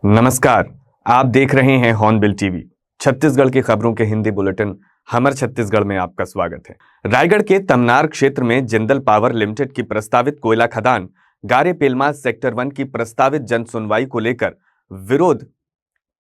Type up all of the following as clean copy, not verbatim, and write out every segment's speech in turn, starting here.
नमस्कार। आप देख रहे हैं हॉर्नबिल टीवी। छत्तीसगढ़ की खबरों के हिंदी बुलेटिन हमर छत्तीसगढ़ में आपका स्वागत है। रायगढ़ के तमनार क्षेत्र में जिंदल पावर लिमिटेड की प्रस्तावित कोयला खदान गारे पेलमा सेक्टर 1 की प्रस्तावित जन सुनवाई को लेकर विरोध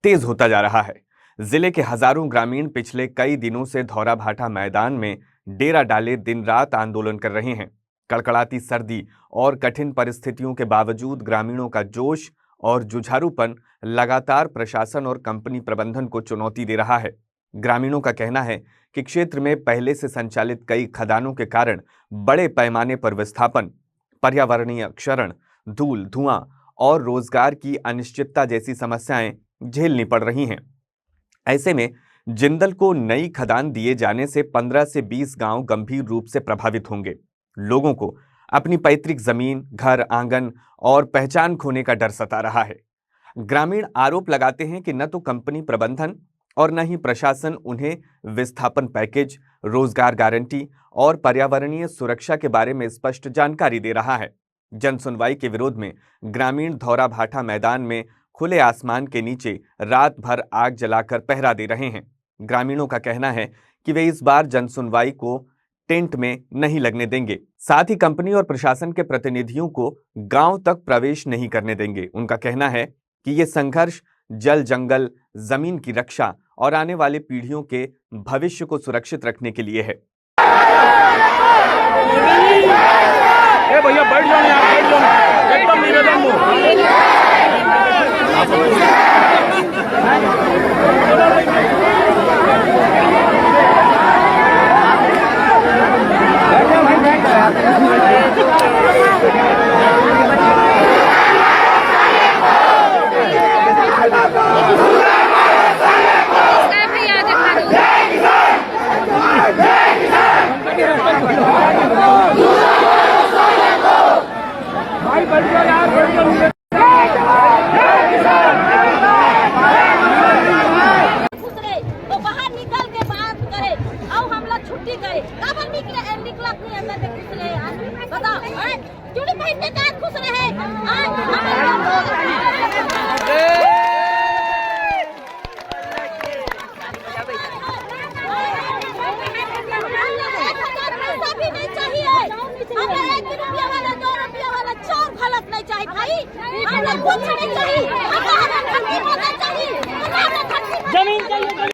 तेज होता जा रहा है। जिले के हजारों ग्रामीण पिछले कई दिनों से धौराभाटा मैदान में डेरा डाले दिन रात आंदोलन कर रहे हैं। कड़कड़ाती सर्दी और कठिन परिस्थितियों के बावजूद ग्रामीणों का जोश और जुझारूपन लगातार प्रशासन और कंपनी प्रबंधन को चुनौती दे रहा है। ग्रामीणों का कहना है कि क्षेत्र में पहले से संचालित कई खदानों के कारण बड़े पैमाने पर विस्थापन, पर्यावरणीय क्षरण, धूल, धुआं और रोजगार की अनिश्चितता जैसी समस्याएं झेलनी पड़ रही हैं। ऐसे में जिंदल को नई खदान दिए जाने से 15 से 20 गांव गंभीर रूप से प्रभावित होंगे। लोगों को अपनी पैतृक जमीन, घर, आंगन और पहचान खोने का डर सता रहा है। ग्रामीण आरोप लगाते हैं कि न तो कंपनी प्रबंधन और न ही प्रशासन उन्हें विस्थापन पैकेज, रोजगार गारंटी और पर्यावरणीय सुरक्षा के बारे में स्पष्ट जानकारी दे रहा है। जन सुनवाई के विरोध में ग्रामीण धौराभाटा मैदान में खुले आसमान के नीचे रात भर आग जलाकर पहरा दे रहे हैं। ग्रामीणों का कहना है कि वे इस बार जन सुनवाई को टेंट में नहीं लगने देंगे। साथ ही कंपनी और प्रशासन के प्रतिनिधियों को गांव तक प्रवेश नहीं करने देंगे। उनका कहना है कि ये संघर्ष जल, जंगल, जमीन की रक्षा और आने वाली पीढ़ियों के भविष्य को सुरक्षित रखने के लिए है। भैया बैठ जाओ यार, बैठ जाओ, एकदम निवेदन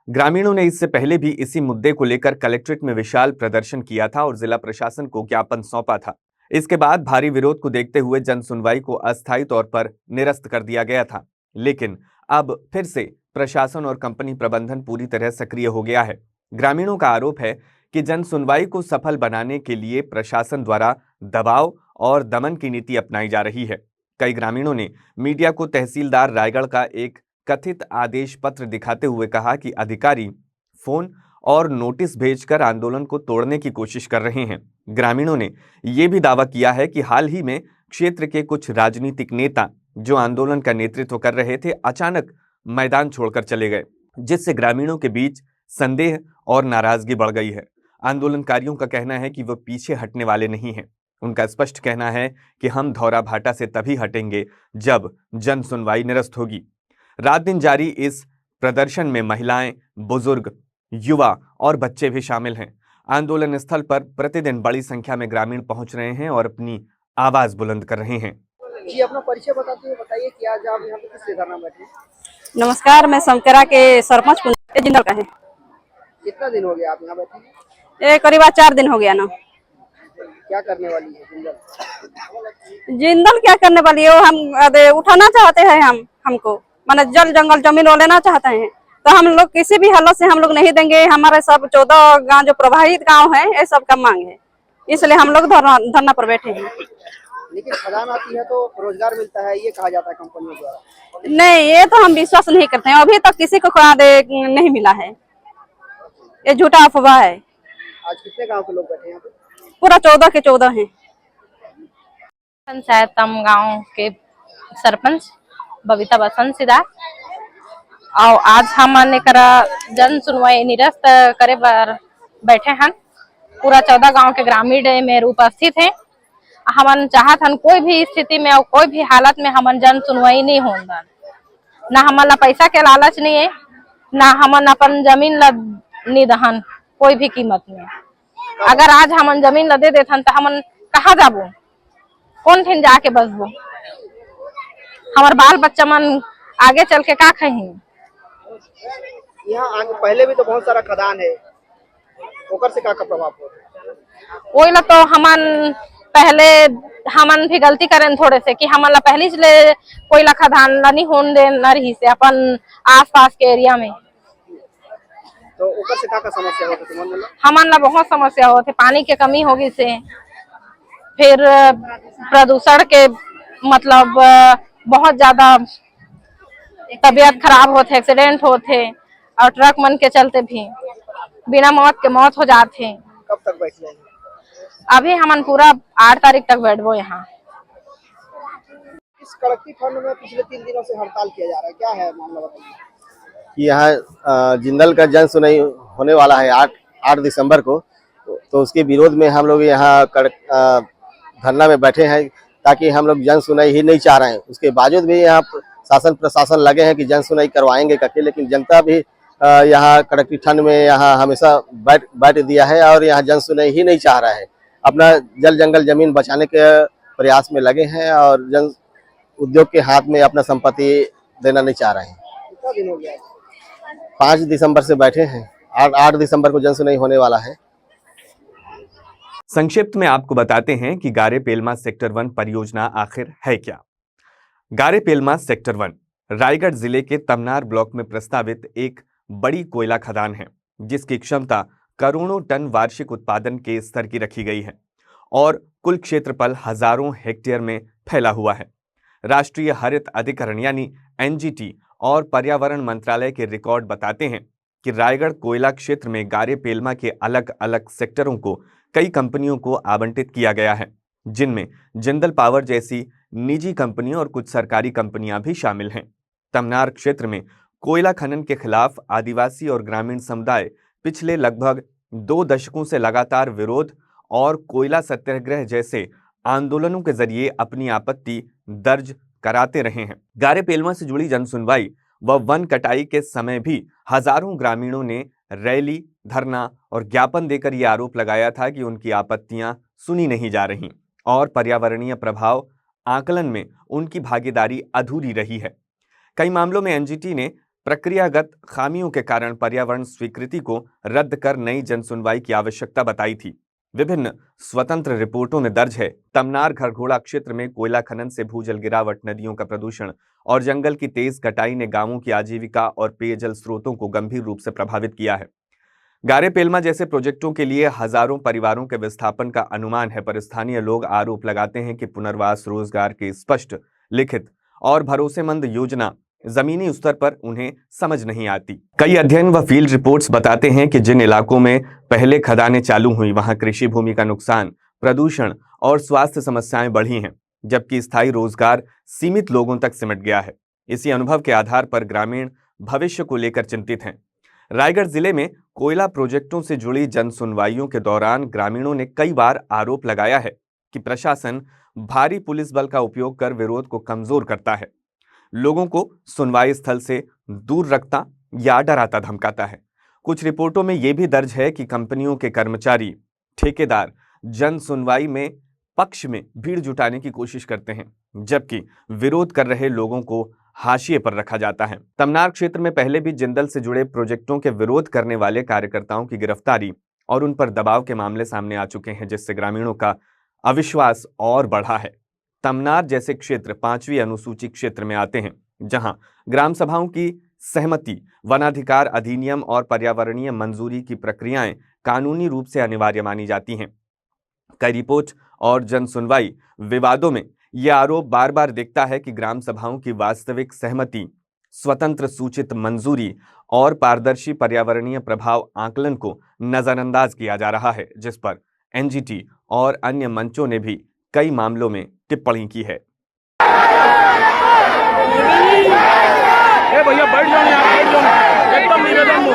ग्रामीणों ने इससे पहले भी इसी मुद्दे को लेकर कलेक्ट्रेट में विशाल प्रदर्शन किया था और जिला प्रशासन को ज्ञापन सौंपा था। इसके बाद भारी विरोध को देखते हुए जन सुनवाई को अस्थायी तौर पर निरस्त कर दिया गया था। लेकिन अब फिर से प्रशासन और कंपनी प्रबंधन पूरी तरह सक्रिय हो गया है। ग्रामीणों का आरोप है कि जन सुनवाई को सफल बनाने के लिए प्रशासन द्वारा दबाव और दमन की नीति अपनाई जा रही है। कई ग्रामीणों ने मीडिया को तहसीलदार रायगढ़ का एक कथित आदेश पत्र दिखाते हुए कहा कि अधिकारी फोन और नोटिस भेजकर आंदोलन को तोड़ने की कोशिश कर रहे हैं। ग्रामीणों ने यह भी दावा किया है कि हाल ही में क्षेत्र के कुछ राजनीतिक नेता जो आंदोलन का नेतृत्व कर रहे थे, अचानक मैदान छोड़कर चले गए, जिससे ग्रामीणों के बीच संदेह और नाराजगी बढ़ गई है। आंदोलनकारियों का कहना है कि वह पीछे हटने वाले नहीं हैं। उनका स्पष्ट कहना है कि हम धौराभाटा से तभी हटेंगे जब जन सुनवाई निरस्त होगी। रात दिन जारी इस प्रदर्शन में महिलाएं, बुजुर्ग, युवा और बच्चे भी शामिल हैं। आंदोलन स्थल पर प्रतिदिन बड़ी संख्या में ग्रामीण पहुंच रहे हैं और अपनी आवाज बुलंद कर रहे हैं। जी, अपना परिचय बताते हुए बताइए कि आज आप यहाँ पे किस लिए धरना बैठे हैं? नमस्कार, मैं समकरा के सरपंच जिंदल का है। कितना दिन हो गया आप यहाँ बैठे हैं? ये करीब 4 दिन हो गया ना। क्या करने वाली है जिंदल क्या करने वाली है? हम उठाना चाहते हैं, हमको माने जल, जंगल, जमीन वो लेना चाहते हैं, तो हम लोग किसी भी हालत से हम लोग नहीं देंगे। हमारे सब 14 गांव जो प्रभावित गांव है, ये सब का मांग है, इसलिए हम लोग धरना पर बैठे हैं। लेकिन खदान आती है तो रोजगार मिलता है, ये कहा जाता है कंपनियों द्वारा। नहीं, ये तो हम विश्वास नहीं करते हैं। अभी तक किसी को नहीं मिला है, ये झूठा अफवाह है। आज कितने गांव के लोग बैठे हैं? पूरा 14 के 14 हैं। पंचायत तम गांव के सरपंच बबीता बसंत सिदा और आज हमन करा जन सुनवाई निरस्त करे बर बैठे हैं। पूरा 14 गांव के ग्रामीण में उपस्थित हैं। हमन चाहत हन कोई भी स्थिति में और कोई भी हालत में हमन जन सुनवाई नहीं होगा। ना हमन ला पैसा के लालच नहीं है, ना हमन अपन जमीन ला नहीं दहन कोई भी कीमत में। अगर आज हमन जमीन ला दे देथन तो हमन कहाँ जाबो, कौन ठिन जाके बसबो, हमार बाल बच्चा मन आगे चल के का कहीं। यहाँ पहले भी तो बहुत सारा खदान है, ओकर से का प्रभाव हो? वही ला तो हमन पहले हमन भी गलती करें थोड़े से कि हमन ला पहले से कोयला खदान ला नहीं होने देना रही से अपन आसपास के एरिया में। तो ओकर से का समस्या होती तुमन ला? हमन ला बहुत समस्या होती, पानी के कमी होगी से, फिर प्रदूषण के मतलब बहुत ज्यादा तबीयत खराब होते, एक्सीडेंट होते, और ट्रक मन के चलते भी बिना मौत के मौत हो जाते। कब तक बैठ जाएंगे? अभी हमन पूरा 8 तारीख तक बैठबो यहाँ। इस कड़कती ठंड में पिछले 3 दिनों से हड़ताल किया जा रहा है, क्या है मामला बताइए? यहाँ जिंदल का जन सुनवाई होने वाला है 8 दिसंबर को, तो उसके विरोध में हम लोग यहाँ धरना में बैठे हैं, ताकि हम लोग जन सुनवाई ही नहीं चाह रहे हैं। उसके बावजूद भी यहाँ शासन प्रशासन लगे हैं कि जन सुनवाई करवाएंगे करके, लेकिन जनता भी यहाँ कड़कती ठंड में यहाँ हमेशा बैठ दिया है और यहाँ जन सुनवाई ही नहीं चाह रहा है। अपना जल जंगल जमीन बचाने के प्रयास में लगे हैं और जन उद्योग के हाथ में अपना संपत्ति देना नहीं चाह रहे हैं। कितना दिन हो गया? 5 दिसंबर से बैठे हैं, 8 दिसंबर को जन सुनवाई होने वाला है। संक्षिप्त में आपको बताते हैं कि गारे पेलमा सेक्टर 1 परियोजना आखिर है क्या। गारे पेलमा सेक्टर 1 रायगढ़ जिले के तमनार ब्लॉक में प्रस्तावित एक बड़ी कोयला खदान है, जिसकी क्षमता करोड़ों टन वार्षिक उत्पादन के स्तर की रखी गई है और कुल क्षेत्रफल हजारों हेक्टेयर में फैला हुआ है। राष्ट्रीय हरित अधिकरण यानी एनजीटी और पर्यावरण मंत्रालय के रिकॉर्ड बताते हैं कि रायगढ़ कोयला क्षेत्र में गारे पेलमा के अलग अलग सेक्टरों को कई कंपनियों को आवंटित किया गया है, जिनमें जिंदल पावर जैसी निजी कंपनियां और कुछ सरकारी कंपनियां भी शामिल हैं। तमनार क्षेत्र में कोयला खनन के खिलाफ आदिवासी और ग्रामीण समुदाय पिछले लगभग 2 दशकों से लगातार विरोध और कोयला सत्याग्रह जैसे आंदोलनों के जरिए अपनी आपत्ति दर्ज कराते रहे हैं। गारे पेलमा से जुड़ी जनसुनवाई व वन कटाई के समय भी हजारों ग्रामीणों ने रैली, धरना और ज्ञापन देकर यह आरोप लगाया था कि उनकी आपत्तियां सुनी नहीं जा रही और पर्यावरणीय प्रभाव आकलन में उनकी भागीदारी अधूरी रही है। कई मामलों में एनजीटी ने प्रक्रियागत खामियों के कारण पर्यावरण स्वीकृति को रद्द कर नई जनसुनवाई की आवश्यकता बताई थी। विभिन्न स्वतंत्र रिपोर्टों में दर्ज है तमनार घरघोड़ा क्षेत्र में कोयला खनन से भूजल गिरावट, नदियों का प्रदूषण और जंगल की तेज कटाई ने गांवों की आजीविका और पेयजल स्रोतों को गंभीर रूप से प्रभावित किया है। गारे पेलमा जैसे प्रोजेक्टों के लिए हजारों परिवारों के विस्थापन का अनुमान है, पर स्थानीय लोग आरोप लगाते हैं कि पुनर्वास, रोजगार की स्पष्ट, लिखित और भरोसेमंद योजना जमीनी स्तर पर उन्हें समझ नहीं आती। कई अध्ययन व फील्ड रिपोर्ट्स बताते हैं कि जिन इलाकों में पहले खदानें चालू हुई वहां कृषि भूमि का नुकसान, प्रदूषण और स्वास्थ्य समस्याएं बढ़ी हैं, जबकि स्थायी रोजगार सीमित लोगों तक सिमट गया है। इसी अनुभव के आधार पर ग्रामीण भविष्य को लेकर चिंतित हैं। रायगढ़ जिले में कोयला प्रोजेक्टों से जुड़ी जनसुनवाइयों के दौरान ग्रामीणों ने कई बार आरोप लगाया है कि प्रशासन भारी पुलिस बल का उपयोग कर विरोध को कमजोर करता है, लोगों को सुनवाई स्थल से दूर रखता या डराता धमकाता है। कुछ रिपोर्टों में यह भी दर्ज है कि कंपनियों के कर्मचारी, ठेकेदार जन सुनवाई में पक्ष में भीड़ जुटाने की कोशिश करते हैं, जबकि विरोध कर रहे लोगों को हाशिए पर रखा जाता है। तमनार क्षेत्र में पहले भी जिंदल से जुड़े प्रोजेक्टों के विरोध करने वाले कार्यकर्ताओं की गिरफ्तारी और उन पर दबाव के मामले सामने आ चुके हैं, जिससे ग्रामीणों का अविश्वास और बढ़ा है। तमनार जैसे क्षेत्र 5वीं अनुसूची क्षेत्र में आते हैं, जहां ग्राम सभाओं की सहमति, वनाधिकार अधिनियम और पर्यावरणीय मंजूरी की प्रक्रियाएं कानूनी रूप से अनिवार्य मानी जाती हैं। कई रिपोर्ट और जन सुनवाई विवादों में यह आरोप बार बार दिखता है कि ग्राम सभाओं की वास्तविक सहमति, स्वतंत्र सूचित मंजूरी और पारदर्शी पर्यावरणीय प्रभाव आकलन को नजरअंदाज किया जा रहा है, जिस पर एनजीटी और अन्य मंचों ने भी कई मामलों में टिप्पणी की है। ए भैया बैठ जाओ यहाँ, बैठ जाओ, एकदम निवेदन हो।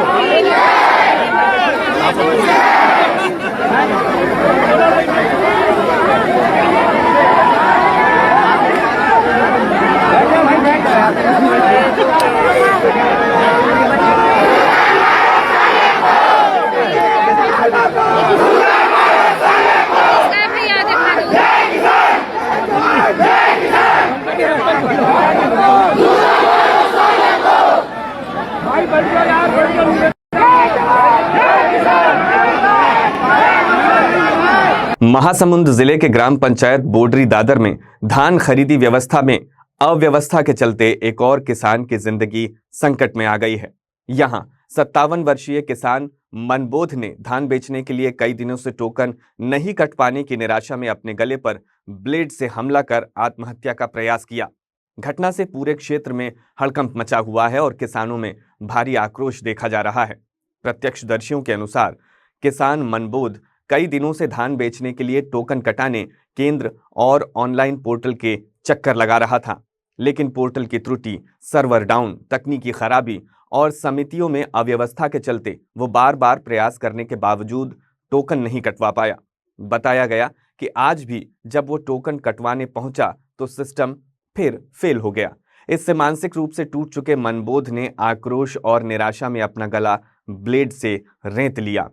महासमुंद जिले के ग्राम पंचायत बोडरी दादर में धान खरीदी व्यवस्था में अव्यवस्था के चलते एक और किसान की जिंदगी संकट में आ गई है। यहां 57 वर्षीय किसान मनबोध ने धान बेचने के लिए कई दिनों से टोकन नहीं कट पाने की निराशा में अपने गले पर ब्लेड से हमला कर आत्महत्या का प्रयास किया। घटना से पूरे क्षेत्र में हड़कंप मचा हुआ है और किसानों में भारी आक्रोश देखा जा रहा है। प्रत्यक्षदर्शियों के अनुसार किसान मनबोध कई दिनों से धान बेचने के लिए टोकन कटाने केंद्र और ऑनलाइन पोर्टल के चक्कर लगा रहा था, लेकिन पोर्टल की त्रुटि, सर्वर डाउन, तकनीकी खराबी और समितियों में अव्यवस्था के चलते वो बार बार प्रयास करने के बावजूद टोकन नहीं कटवा पाया। बताया गया कि आज भी जब वो टोकन कटवाने पहुंचा तो सिस्टम फिर फेल हो गया। इससे मानसिक रूप से टूट चुके मनबोध ने आक्रोश और निराशा में अपना गला ब्लेड से रेत लिया।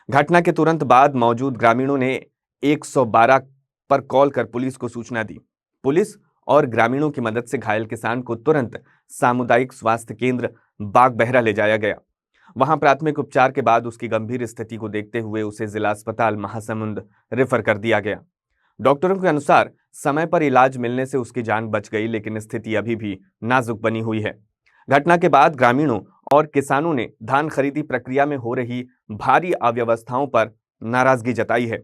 घटना के तुरंत बाद मौजूद ग्रामीणों ने 112 पर कॉल कर पुलिस को सूचना दी। पुलिस और ग्रामीणों की मदद से घायल किसान को तुरंत सामुदायिक स्वास्थ्य केंद्र बागबहरा ले जाया गया। वहां प्राथमिक उपचार के बाद उसकी गंभीर स्थिति को देखते हुए उसे जिला अस्पताल महासमुंद रेफर कर दिया गया। डॉक्टरों के अनुसार समय पर इलाज मिलने से उसकी जान बच गई, लेकिन स्थिति अभी भी नाजुक बनी हुई है। घटना के बाद ग्रामीणों और किसानों ने धान खरीदी प्रक्रिया में हो रही भारी अव्यवस्थाओं पर नाराजगी जताई है।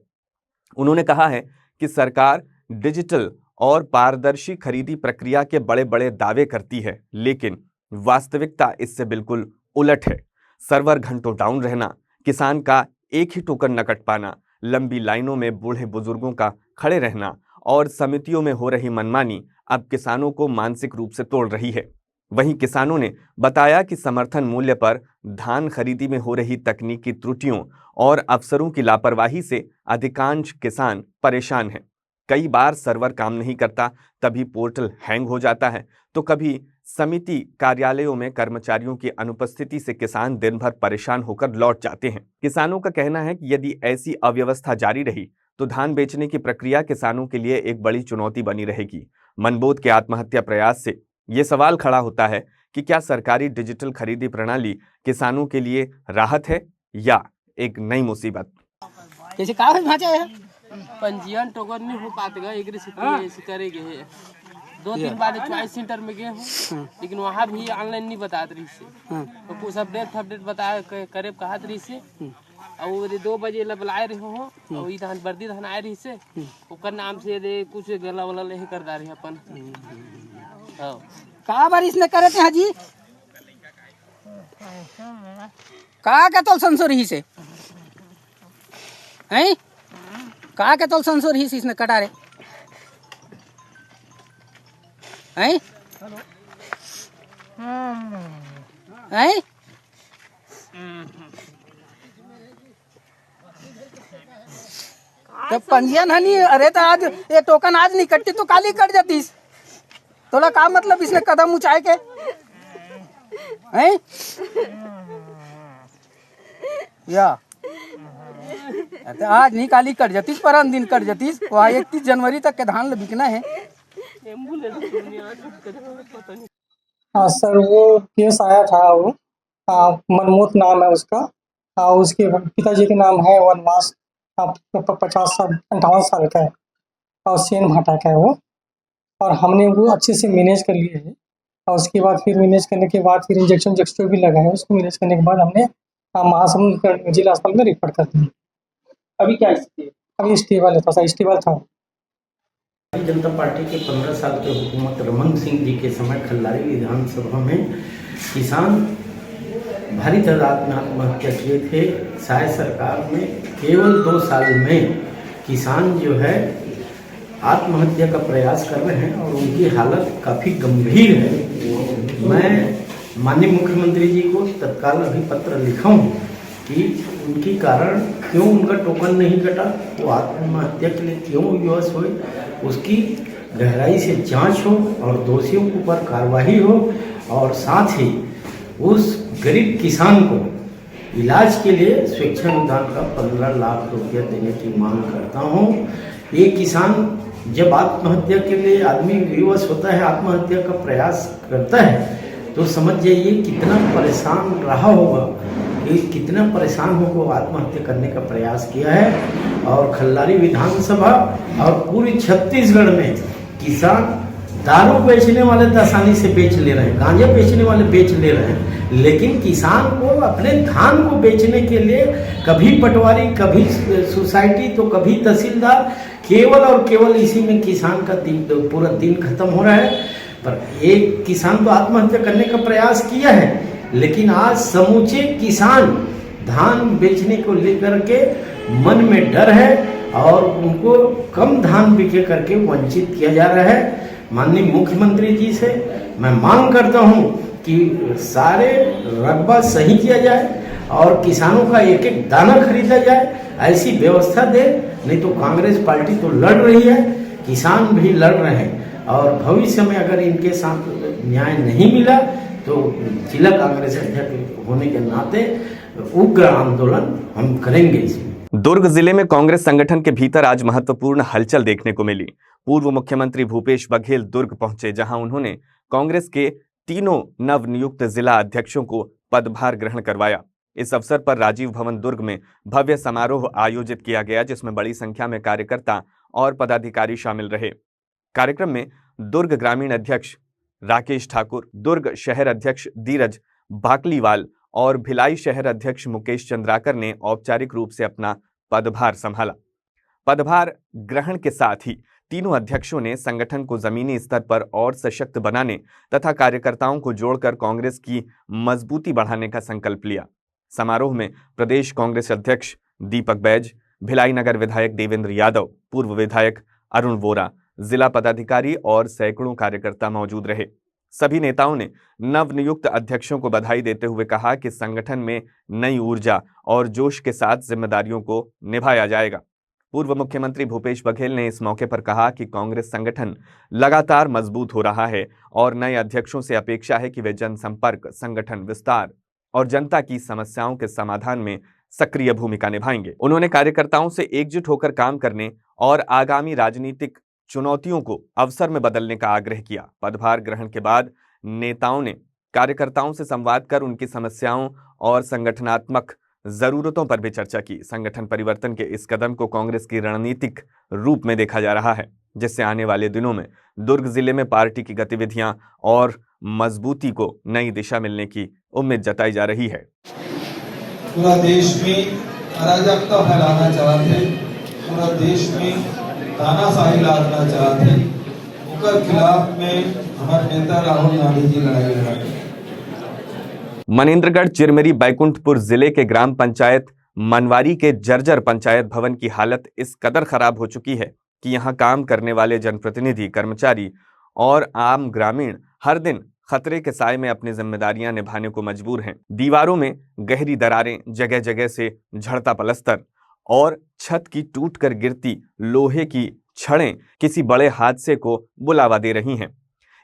उन्होंने कहा है कि सरकार डिजिटल और पारदर्शी खरीदी प्रक्रिया के बड़े बड़े दावे करती है, लेकिन वास्तविकता इससे बिल्कुल उलट है। सर्वर घंटों डाउन रहना, किसान का एक ही टोकन न कट पाना, लंबी लाइनों में बूढ़े बुजुर्गों का खड़े रहना और समितियों में हो रही मनमानी अब किसानों को मानसिक रूप से तोड़ रही है। वहीं किसानों ने बताया कि समर्थन मूल्य पर धान खरीदी में हो रही तकनीकी त्रुटियों और अफसरों की लापरवाही से अधिकांश किसान परेशान हैं। कई बार सर्वर काम नहीं करता, तभी पोर्टल हैंग हो जाता है, तो कभी समिति कार्यालयों में कर्मचारियों की अनुपस्थिति से किसान दिन भर परेशान होकर लौट जाते हैं। किसानों का कहना है कि यदि ऐसी अव्यवस्था जारी रही तो धान बेचने की प्रक्रिया किसानों के लिए एक बड़ी चुनौती बनी रहेगी। मनबोध के आत्महत्या प्रयास से ये सवाल खड़ा होता है कि क्या सरकारी डिजिटल खरीदी प्रणाली किसानों के लिए राहत है या एक नई मुसीबत। जैसे का भाषा है पंजीयन टोकन नहीं हो पाते ऐसे करेंगे है। 2-3 बार चॉइस सेंटर में गए हूँ, लेकिन वहाँ भी ऑनलाइन नहीं बता रही से, तो कुछ अपडेट बता करे कहा रही से। और 2 बजे बुलाए रहे हो और धान बर्दी धान आए रही से, ओकर नाम से कुछ गला वला नहीं कर दा रहे अपन। का बार इसने करे थे हाजी का तोल संसोर ही से हैं का तोल संसोर ही से इसने कटा रे हैं हैं तो पंजीयन है नहीं। अरे तो आज ये टोकन आज नहीं कटती तो काली कट जाती। थोड़ा का मतलब इसने कदम ऊंचाए के हैं या तो आज नहीं काली कट जाती, पर दिन कट जाती। वहाँ 31 जनवरी तक के धान बिकना है। हाँ सर, वो केस आया था, वो मनमोहन नाम है उसका। उसके पिताजी के नाम है वनवास, 50-58 साल का है और सेन भाटा का है वो। और हमने वो अच्छे से मैनेज कर लिए है और उसके बाद फिर मैनेज करने के बाद फिर इंजेक्शन भी लगा है। उसको मैनेज करने के बाद हमने महासमुंद जिला अस्पताल में रिफर कर दिया। अभी क्या स्थिति? अभी स्टेबल है, थोड़ा स्टेबल था। भारतीय जनता पार्टी के 15 साल के हुकूमत रमन सिंह जी के समय खल्लारी विधानसभा में किसान भारी तादाद में आत्महत्या किए थे। शायद सरकार में केवल 2 साल में किसान जो है आत्महत्या का प्रयास कर रहे हैं और उनकी हालत काफ़ी गंभीर है। मैं माननीय मुख्यमंत्री जी को तत्काल अभी पत्र लिखा हूँ कि उनकी कारण क्यों उनका टोकन नहीं कटा, वो आत्महत्या के लिए क्यों विवश हुए, उसकी गहराई से जांच हो और दोषियों के ऊपर कार्रवाई हो और साथ ही उस गरीब किसान को इलाज के लिए स्वेच्छा अनुदान का 15 लाख रुपया देने की मांग करता हूँ। ये किसान जब आत्महत्या के लिए आदमी विवश होता है, आत्महत्या का प्रयास करता है, तो समझ जाइए कितना परेशान रहा होगा, कि कितना परेशान होकर आत्महत्या करने का प्रयास किया है। और खल्लारी विधानसभा और पूरी छत्तीसगढ़ में किसान दारू बेचने वाले तो आसानी से बेच ले रहे हैं, गांजा बेचने वाले बेच ले रहे हैं, लेकिन किसान को अपने धान को बेचने के लिए कभी पटवारी, कभी सोसाइटी, तो कभी तहसीलदार, केवल और केवल इसी में किसान का पूरा दिन खत्म हो रहा है। पर एक किसान तो आत्महत्या करने का प्रयास किया है, लेकिन आज समूचे किसान धान बेचने को लेकर के मन में डर है और उनको कम धान बिके करके वंचित किया जा रहा है। माननीय मुख्यमंत्री जी से मैं मांग करता हूं कि सारे रकबा सही किया जाए और किसानों का एक एक दाना खरीदा जाए, ऐसी व्यवस्था दे। नहीं तो कांग्रेस पार्टी तो लड़ रही है, किसान भी लड़ रहे हैं और भविष्य में अगर इनके साथ न्याय नहीं मिला तो जिला कांग्रेस अध्यक्ष होने के नाते उग्र आंदोलन हम करेंगे। इसमें दुर्ग जिले में कांग्रेस संगठन के भीतर आज महत्वपूर्ण हलचल देखने को मिली। पूर्व मुख्यमंत्री भूपेश बघेल दुर्ग पहुंचे, जहां उन्होंने कांग्रेस के तीनों नवनियुक्त जिला अध्यक्षों को पदभार ग्रहण करवाया। इस अवसर पर राजीव भवन दुर्ग में भव्य समारोह आयोजित किया गया, जिसमें बड़ी संख्या में कार्यकर्ता और पदाधिकारी शामिल रहे। कार्यक्रम में दुर्ग ग्रामीण अध्यक्ष राकेश ठाकुर, दुर्ग शहर अध्यक्ष धीरज बाकलीवाल और भिलाई शहर अध्यक्ष मुकेश चंद्राकर ने औपचारिक रूप से अपना पदभार संभाला। पदभार ग्रहण के साथ ही तीनों अध्यक्षों ने संगठन को जमीनी स्तर पर और सशक्त बनाने तथा कार्यकर्ताओं को जोड़कर कांग्रेस की मजबूती बढ़ाने का संकल्प लिया। समारोह में प्रदेश कांग्रेस अध्यक्ष दीपक बैज, भिलाई नगर विधायक देवेंद्र यादव, पूर्व विधायक अरुण वोरा, जिला पदाधिकारी और सैकड़ों कार्यकर्ता मौजूद रहे। सभी नेताओं ने नवनियुक्त अध्यक्षों को बधाई देते हुए कहा कि संगठन में नई ऊर्जा और जोश के साथ जिम्मेदारियों को निभाया जाएगा। पूर्व मुख्यमंत्री भूपेश बघेल ने इस मौके पर कहा कि कांग्रेस संगठन लगातार मजबूत हो रहा है और नए अध्यक्षों से अपेक्षा है कि वे जनसंपर्क, संगठन विस्तार और जनता की समस्याओं के समाधान में सक्रिय भूमिका निभाएंगे। उन्होंने कार्यकर्ताओं से एकजुट होकर काम करने और आगामी राजनीतिक चुनौतियों को अवसर में बदलने का आग्रह किया। पदभार ग्रहण के बाद नेताओं ने कार्यकर्ताओं से संवाद कर उनकी समस्याओं और संगठनात्मक जरूरतों पर भी चर्चा की। संगठन परिवर्तन के इस कदम को कांग्रेस की रणनीतिक रूप में देखा जा रहा है, जिससे आने वाले दिनों में दुर्ग जिले में पार्टी की गतिविधियां और मजबूती को नई दिशा मिलने की उम्मीद जताई जा रही है। पूरा देश में अराजकता फैलाना चाहते, पूरा देश में तानाशाही लादना चाहते, उनके खिलाफ में हमारे नेता राहुल गांधी जी लड़ाई लड़ा। मनेन्द्रगढ़ चिरमिरी बैकुंठपुर जिले के ग्राम पंचायत मनवारी के जर्जर पंचायत भवन की हालत इस कदर खराब हो चुकी है कि यहां काम करने वाले जनप्रतिनिधि, कर्मचारी और आम ग्रामीण हर दिन खतरे के साए में अपनी जिम्मेदारियां निभाने को मजबूर हैं। दीवारों में गहरी दरारें, जगह जगह से झड़ता पलस्तर और छत की टूटकर गिरती लोहे की छड़ें किसी बड़े हादसे को बुलावा दे रही हैं।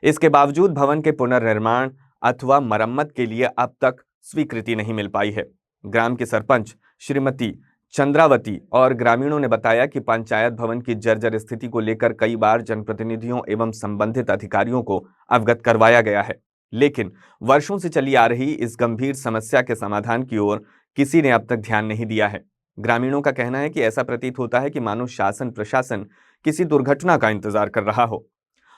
इसके बावजूद भवन के पुनर्निर्माण अथवा मरम्मत के लिए अब तक स्वीकृति नहीं मिल पाई है। ग्राम के सरपंच श्रीमती चंद्रावती और ग्रामीणों ने बताया कि पंचायत भवन की जर्जर स्थिति को लेकर कई बार जनप्रतिनिधियों एवं संबंधित अधिकारियों को अवगत करवाया गया है, लेकिन वर्षों से चली आ रही इस गंभीर समस्या के समाधान की ओर किसी ने अब तक ध्यान नहीं दिया है। ग्रामीणों का कहना है कि ऐसा प्रतीत होता है कि मानो शासन प्रशासन किसी दुर्घटना का इंतजार कर रहा हो,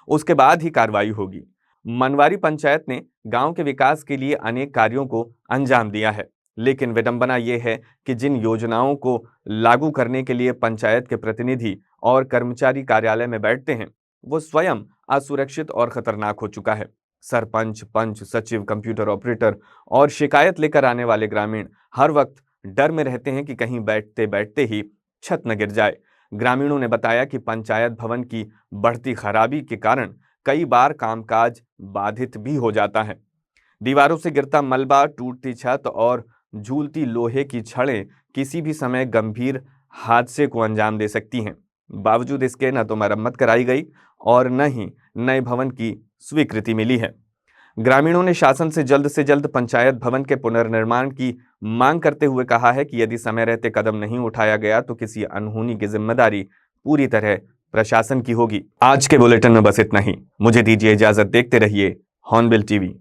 उसके बाद ही कार्रवाई होगी। मनवारी पंचायत ने गांव के विकास के लिए अनेक कार्यों को अंजाम दिया है, लेकिन विडंबना यह है कि जिन योजनाओं को लागू करने के लिए पंचायत के प्रतिनिधि और कर्मचारी कार्यालय में बैठते हैं, वो स्वयं असुरक्षित और खतरनाक हो चुका है। सरपंच, पंच, सचिव, कंप्यूटर ऑपरेटर और शिकायत लेकर आने वाले ग्रामीण हर वक्त डर में रहते हैं कि कहीं बैठते बैठते ही छत न गिर जाए। ग्रामीणों ने बताया कि पंचायत भवन की बढ़ती खराबी के कारण कई बार कामकाज बाधित भी हो जाता है। दीवारों से गिरता मलबा, टूटती छत और झूलती लोहे की छड़ें किसी भी समय गंभीर हादसे को अंजाम दे सकती हैं। बावजूद इसके न तो मरम्मत कराई गई और न ही नए भवन की स्वीकृति मिली है। ग्रामीणों ने शासन से जल्द पंचायत भवन के पुनर्निर्माण की मांग करते हुए कहा है कि यदि समय रहते कदम नहीं उठाया गया तो किसी अनहोनी की जिम्मेदारी पूरी तरह प्रशासन की होगी। आज के बुलेटिन में बस इतना ही। मुझे दीजिए इजाजत। देखते रहिए हॉर्नबिल टीवी।